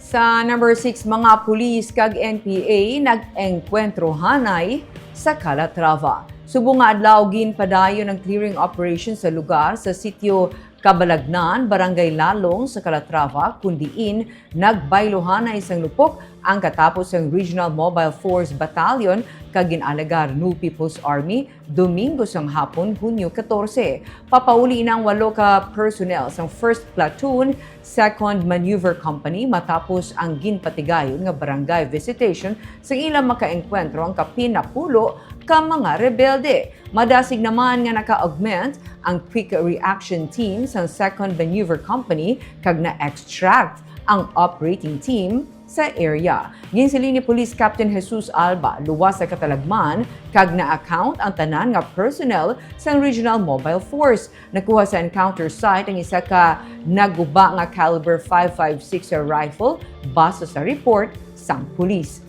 Sa number 6, mga pulis kag NPA nag-engkwentro hanay sa Calatrava. Subong nga adlaw ginpadayon ang clearing operation sa lugar sa sitio Cabalagnan, Barangay Lalong sa Calatrava, kundiin nagbaylohan na isang lupok ang katapos ng Regional Mobile Force Battalion kag ginalagar New People's Army Domingo sang hapon, Hunyo 14. Papauli ng 8 ka personnel sa 1st Platoon, 2nd Maneuver Company matapos ang ginpatigayon nga barangay visitation sa ilang makaengkwentro ang kapinapulo ka mga rebelde. Madasig naman nga naka-augment ang Quick Reaction Team sa 2nd Maneuver Company kag na-extract ang operating team sa area. Ginsiling ni Police Captain Jesus Alba, luwas sa katalagman, kag na-account ang tanan nga personnel sa Regional Mobile Force. Nakuha sa encounter site ang isa ka naguba nga caliber .556 rifle base sa report sang pulis.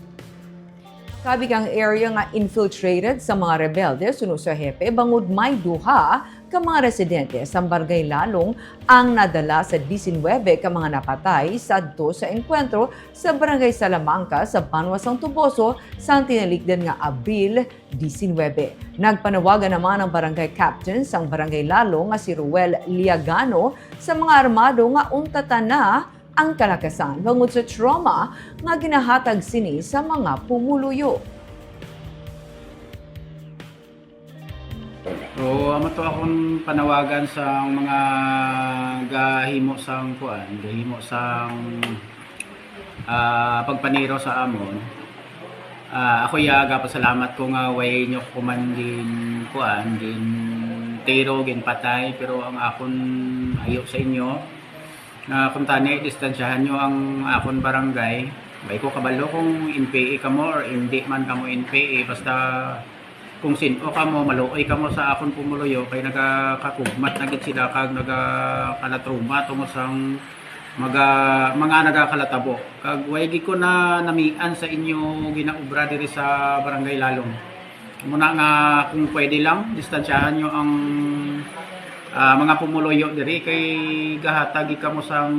Kabig ang area nga infiltrated sa mga rebelde suno sa hepe bangod may duha ka mga residente sa Barangay Lalong ang nadala sa 19 ka mga napatay sadto sa enkwentro sa Barangay Salamanca sa Banwasang Tuboso sa tinalikdan nga Abril 19. Nagpanawagan naman ang barangay captain sang Barangay Lalong nga si Ruel Liagano sa mga armado nga untatan na ang kalakasan bangod sa trauma nga ginahatag sini sa mga pumuluyo. So, amo to akong panawagan sa mga gahimo sang gahimo sang pagpaniro sa amon. Ako yaga pasalamat ko nga way nyo kumandin din tiro gin patay pero ang akon ayo sa inyo kung tani, distansyahan nyo ang akon barangay. Bay ko kabalo kung NPA ka mo or hindi man ka mo NPA. Basta kung sino ka mo, maluoy ka mo sa akon pumuluyo, kay nagakakugmat na git sila kag nagakalatruma tungod sang mga nagakalatabo. Kag waygi ko na namian sa inyo ginaubra diri sa Barangay Lalong. Muna nga kung pwede lang, distansyahan nyo ang mga pumuluyo diri kay gahatagi ka mo sang